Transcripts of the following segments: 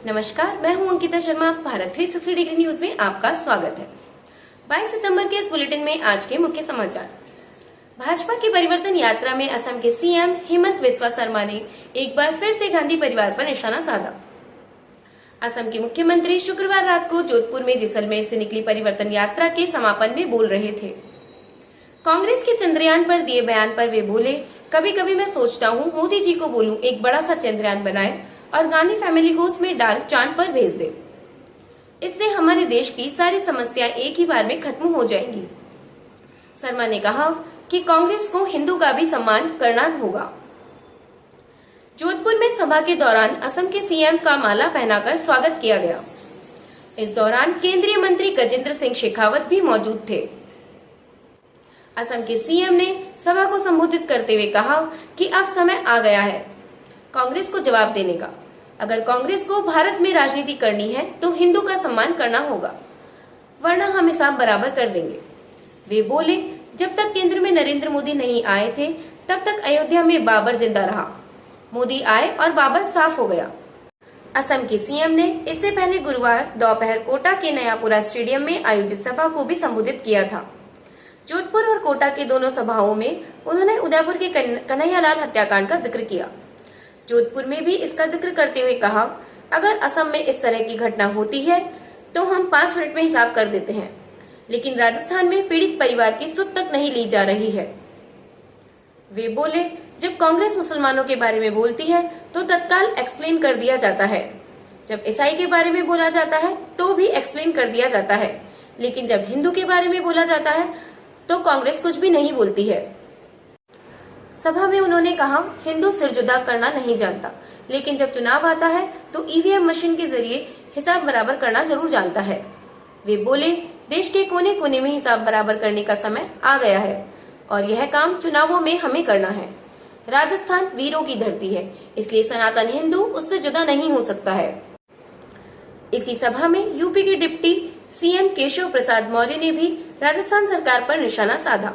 नमस्कार, मैं हूं अंकिता शर्मा। भारत 360 डिग्री न्यूज में आपका स्वागत है। 22 सितंबर के इस बुलेटिन में आज के मुख्य समाचार। भाजपा की परिवर्तन यात्रा में असम के सीएम हेमंत बिस्वा शर्मा ने एक बार फिर से गांधी परिवार पर निशाना साधा। असम के मुख्यमंत्री शुक्रवार रात को जोधपुर में जैसलमेर से निकली परिवर्तन यात्रा के समापन में बोल रहे थे। कांग्रेस के चंद्रयान पर दिए बयान पर वे बोले, कभी कभी मैं सोचता हूँ मोदी जी को बोलूं एक बड़ा सा चंद्रयान बनाए और गांधी फैमिली को उसमें डाल चांद पर भेज दे। इससे हमारे देश की सारी समस्या एक ही बार में खत्म हो जाएंगी। शर्मा ने कहा कि कांग्रेस को हिंदू का भी सम्मान करना होगा। जोधपुर में सभा के दौरान असम के सीएम का माला पहनाकर स्वागत किया गया। इस दौरान केंद्रीय मंत्री गजेंद्र सिंह शेखावत भी मौजूद थे। असम के सीएम ने सभा को संबोधित करते हुए कहा कि अब समय आ गया है कांग्रेस को जवाब देने का। अगर कांग्रेस को भारत में राजनीति करनी है तो हिंदू का सम्मान करना होगा, वरना हम हिसाब बराबर कर देंगे। वे बोले, जब तक केंद्र में नरेंद्र मोदी नहीं आए थे तब तक अयोध्या में बाबर जिंदा रहा। मोदी आए और बाबर साफ हो गया। असम के सीएम ने इससे पहले गुरुवार दोपहर कोटा के नयापुरा स्टेडियम में आयोजित सभा को भी संबोधित किया था। जोधपुर और कोटा के दोनों सभाओं में उन्होंने उदयपुर के कन्हैयालाल हत्याकांड का जिक्र किया। जोधपुर में भी इसका जिक्र करते हुए कहा, अगर असम में इस तरह की घटना होती है तो हम 5 मिनट में हिसाब कर देते हैं, लेकिन राजस्थान में पीड़ित परिवार की सुध तक नहीं ली जा रही है। वे बोले, जब कांग्रेस मुसलमानों के बारे में बोलती है तो तत्काल एक्सप्लेन कर दिया जाता है, जब ईसाई के बारे में बोला जाता है तो भी एक्सप्लेन कर दिया जाता है, लेकिन जब हिंदू के बारे में बोला जाता है तो कांग्रेस कुछ भी नहीं बोलती है। सभा में उन्होंने कहा, हिंदू सिरजुदा करना नहीं जानता, लेकिन जब चुनाव आता है तो ईवीएम मशीन के जरिए हिसाब बराबर करना जरूर जानता है। वे बोले, देश के कोने कोने में हिसाब बराबर करने का समय आ गया है और यह काम चुनावों में हमें करना है। राजस्थान वीरों की धरती है, इसलिए सनातन हिंदू उससे जुदा नहीं हो सकता है। इसी सभा में यूपी के डिप्टी सीएम केशव प्रसाद मौर्य ने भी राजस्थान सरकार पर निशाना साधा।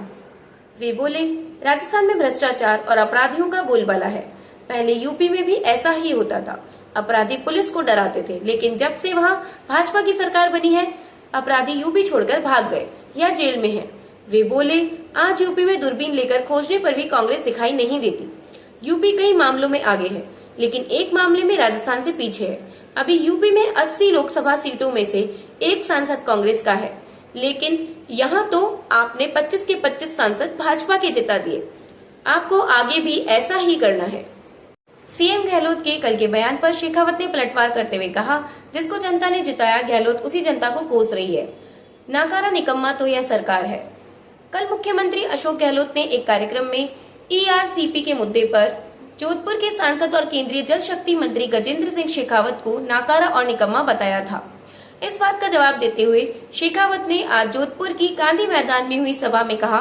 वे बोले, राजस्थान में भ्रष्टाचार और अपराधियों का बोलबाला है। पहले यूपी में भी ऐसा ही होता था। अपराधी पुलिस को डराते थे, लेकिन जब से वहां भाजपा की सरकार बनी है अपराधी यूपी छोड़कर भाग गए या जेल में हैं। वे बोले, आज यूपी में दूरबीन लेकर खोजने पर भी कांग्रेस दिखाई नहीं देती। यूपी कई मामलों में आगे है, लेकिन एक मामले में राजस्थान से पीछे है। अभी यूपी में 80 लोकसभा सीटों में से एक सांसद कांग्रेस का है, लेकिन यहाँ तो आपने 25 के 25 सांसद भाजपा के जिता दिए। आपको आगे भी ऐसा ही करना है। सीएम गहलोत के कल के बयान पर शेखावत ने पलटवार करते हुए कहा, जिसको जनता ने जिताया गहलोत उसी जनता को कोस रही है। नाकारा निकम्मा तो यह सरकार है। कल मुख्यमंत्री अशोक गहलोत ने एक कार्यक्रम में ईआरसीपी के मुद्दे पर जोधपुर के सांसद और केंद्रीय जल शक्ति मंत्री गजेंद्र सिंह शेखावत को नाकारा और निकम्मा बताया था। इस बात का जवाब देते हुए शेखावत ने आज जोधपुर की गांधी मैदान में हुई सभा में कहा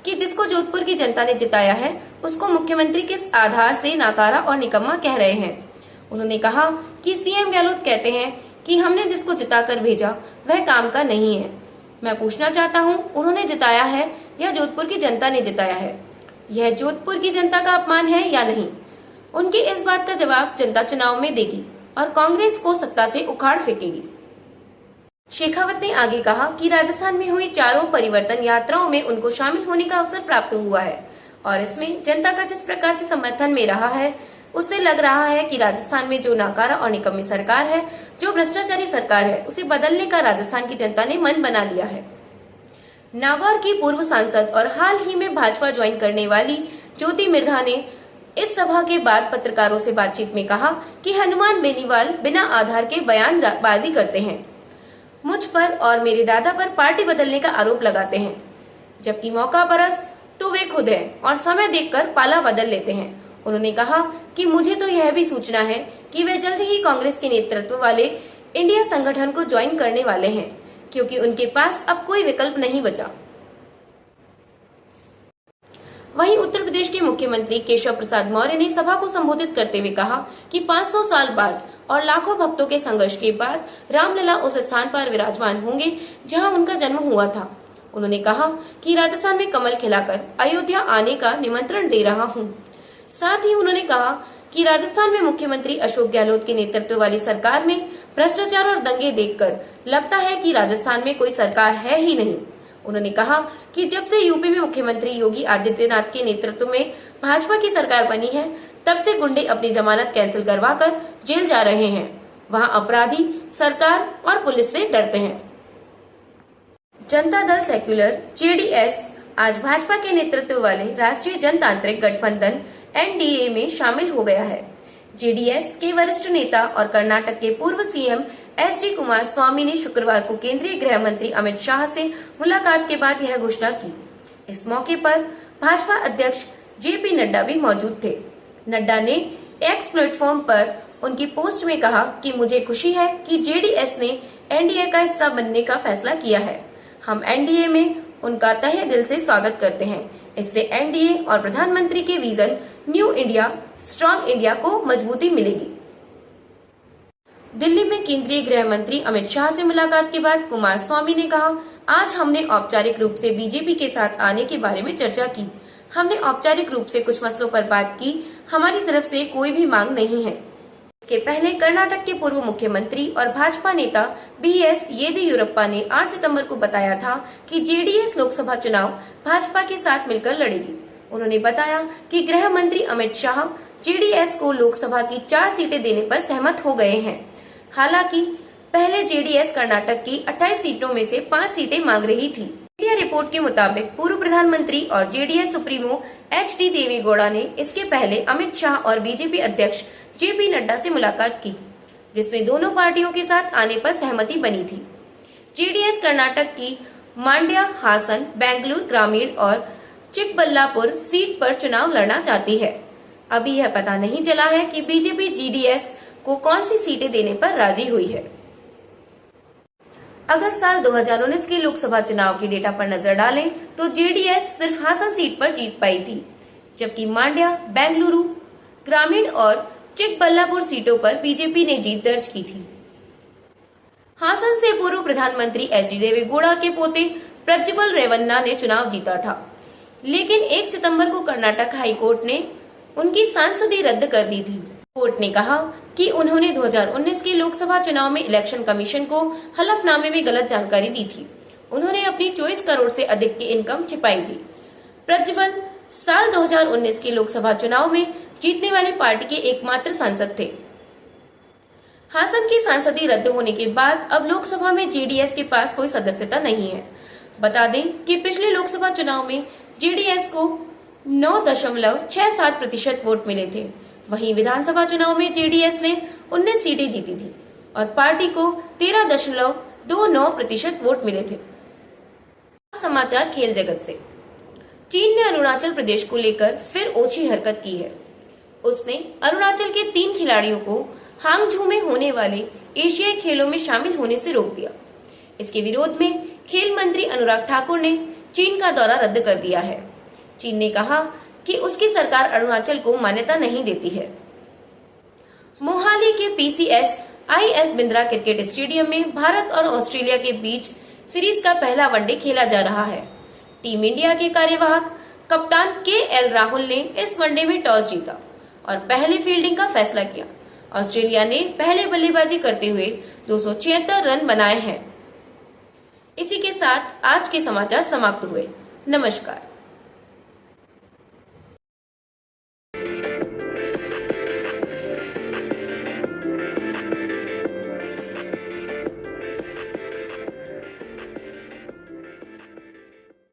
कि जिसको जोधपुर की जनता ने जिताया है उसको मुख्यमंत्री किस आधार से नाकारा और निकम्मा कह रहे हैं। उन्होंने कहा कि सीएम गहलोत कहते हैं कि हमने जिसको जिताकर भेजा वह काम का नहीं है। मैं पूछना चाहता हूं, उन्होंने जिताया है या जोधपुर की जनता ने जिताया है? यह जोधपुर की जनता का अपमान है या नहीं? उनकी इस बात का जवाब जनता चुनाव में देगी और कांग्रेस को सत्ता से उखाड़ फेंकेगी। शेखावत ने आगे कहा कि राजस्थान में हुई चारों परिवर्तन यात्राओं में उनको शामिल होने का अवसर प्राप्त हुआ है और इसमें जनता का जिस प्रकार से समर्थन में रहा है उससे लग रहा है कि राजस्थान में जो नाकारा और निकम्मी सरकार है, जो भ्रष्टाचारी सरकार है, उसे बदलने का राजस्थान की जनता ने मन बना लिया है। नागौर की पूर्व सांसद और हाल ही में भाजपा ज्वाइन करने वाली ज्योति मिर्धा ने इस सभा के बाद पत्रकारों से बातचीत में कहा कि हनुमान बेनीवाल बिना आधार के बयानबाजी करते हैं, मुझ पर और मेरे दादा पर पार्टी बदलने का आरोप लगाते हैं, जबकि मौका परस्त तो वे खुद हैं और समय देखकर पाला बदल लेते हैं। उन्होंने कहा कि मुझे तो यह भी सूचना है कि वे जल्द ही कांग्रेस के नेतृत्व वाले इंडिया संगठन को ज्वाइन करने वाले हैं, क्योंकि उनके पास अब कोई विकल्प नहीं बचा। वहीं उत्तर प्रदेश के मुख्यमंत्री केशव प्रसाद मौर्य ने सभा को संबोधित करते हुए कहा कि 500 साल बाद और लाखों भक्तों के संघर्ष के बाद रामलला उस स्थान पर विराजमान होंगे जहां उनका जन्म हुआ था। उन्होंने कहा कि राजस्थान में कमल खिलाकर अयोध्या आने का निमंत्रण दे रहा हूं। साथ ही उन्होंने कहा कि राजस्थान में मुख्यमंत्री अशोक गहलोत के नेतृत्व वाली सरकार में भ्रष्टाचार और दंगे देखकर लगता है कि राजस्थान में कोई सरकार है ही नहीं। उन्होंने कहा कि जब से यूपी में मुख्यमंत्री योगी आदित्यनाथ के नेतृत्व में भाजपा की सरकार बनी है, तब से गुंडे अपनी जमानत कैंसिल करवाकर जेल जा रहे हैं। वहां अपराधी सरकार और पुलिस से डरते हैं। जनता दल सेक्युलर जेडीएस आज भाजपा के नेतृत्व वाले राष्ट्रीय जनतांत्रिक गठबंधन एनडीए में शामिल हो गया है। जेडीएस के वरिष्ठ नेता और कर्नाटक के पूर्व सीएम एचडी कुमारस्वामी ने शुक्रवार को केंद्रीय गृह मंत्री अमित शाह से मुलाकात के बाद यह घोषणा की। इस मौके पर भाजपा अध्यक्ष जेपी नड्डा भी मौजूद थे। नड्डा ने एक्स प्लेटफॉर्म पर उनकी पोस्ट में कहा कि मुझे खुशी है कि जेडीएस ने एनडीए का हिस्सा बनने का फैसला किया है। हम एनडीए में उनका तहे दिल से स्वागत करते हैं। इससे एनडीए और प्रधानमंत्री के vision new India strong India को मजबूती मिलेगी। दिल्ली में केंद्रीय गृह मंत्री अमित शाह से मुलाकात के बाद कुमारस्वामी ने कहा, आज हमने औपचारिक रूप से बीजेपी के साथ आने के बारे में चर्चा की। हमने औपचारिक रूप से कुछ मसलों पर बात की। हमारी तरफ से कोई भी मांग नहीं है। इसके पहले कर्नाटक के पूर्व मुख्यमंत्री और भाजपा नेता बीएस येदियुरप्पा ने 8 सितंबर को बताया था कि जेडीएस लोकसभा चुनाव भाजपा के साथ मिलकर लड़ेगी। उन्होंने बताया कि गृह मंत्री अमित शाह जेडीएस को लोकसभा की 4 सीटें देने पर सहमत हो गए हैं। हालांकि पहले जेडीएस कर्नाटक की 28 सीटों में से 5 सीटें मांग रही थी। मीडिया रिपोर्ट के मुताबिक पूर्व प्रधानमंत्री और जेडीएस सुप्रीमो एचडी देवेगौड़ा ने इसके पहले अमित शाह और बीजेपी अध्यक्ष जेपी नड्डा से मुलाकात की, जिसमें दोनों पार्टियों के साथ आने पर सहमति बनी थी। जेडीएस कर्नाटक की मांड्या, हासन, बेंगलुरु ग्रामीण और चिकबल्लापुर सीट पर चुनाव लड़ना चाहती है। अभी यह पता नहीं चला है कि बीजेपी जेडीएस को कौन सी सीटें देने पर राजी हुई है। अगर साल 2019 के लोकसभा चुनाव के डेटा पर नजर डालें तो जेडीएस सिर्फ हासन सीट पर जीत पाई थी, जबकि मांड्या, बेंगलुरु ग्रामीण और चिकबल्लापुर सीटों पर बीजेपी ने जीत दर्ज की थी। हासन से पूर्व प्रधानमंत्री एचडी देवेगौड़ा के पोते प्रज्वल रेवन्ना ने चुनाव जीता था, लेकिन 1 सितंबर को कर्नाटक हाई कोर्ट ने उनकी सांसदी रद्द कर दी थी। कोर्ट ने कहा कि उन्होंने 2019 के लोकसभा चुनाव में इलेक्शन कमीशन को हलफनामे में गलत जानकारी दी थी। उन्होंने अपनी 24 करोड़ से अधिक की इनकम छिपाई थी। प्रज्वल साल 2019 के लोकसभा चुनाव में जीतने वाली पार्टी के एकमात्र सांसद थे। हासन की सांसदी रद्द होने के बाद अब लोकसभा में जेडीएस के पास कोई सदस्यता नहीं है। बता दें कि पिछले लोकसभा चुनाव में जेडीएस को 9.67% वोट मिले थे। वहीं विधानसभा चुनाव में जेडीएस ने 19 सीटें जीती थी और पार्टी को 13.29% वोट मिले थे। समाचार खेल जगत से। चीन ने अरुणाचल प्रदेश को लेकर फिर ओछी हरकत की है। उसने अरुणाचल के 3 खिलाड़ियों को हांगझू में होने वाले एशियाई खेलों में शामिल होने से रोक दिया। इसके विरोध में खेल मंत्री अनुराग ठाकुर ने चीन का दौरा रद्द कर दिया है। चीन ने कहा कि उसकी सरकार अरुणाचल को मान्यता नहीं देती है। मोहाली के PCS IS Bindra cricket stadium में भारत और ऑस्ट्रेलिया के बीच सीरीज का पहला वनडे खेला जा रहा है। टीम इंडिया के कार्यवाहक कप्तान केएल राहुल ने इस वनडे में टॉस जीता और पहले फील्डिंग का फैसला किया। ऑस्ट्रेलिया ने पहले बल्लेबाजी करते हुए 276 रन बनाए हैं। इसी के साथ आज के समाचार समाप्त हुए। नमस्कार।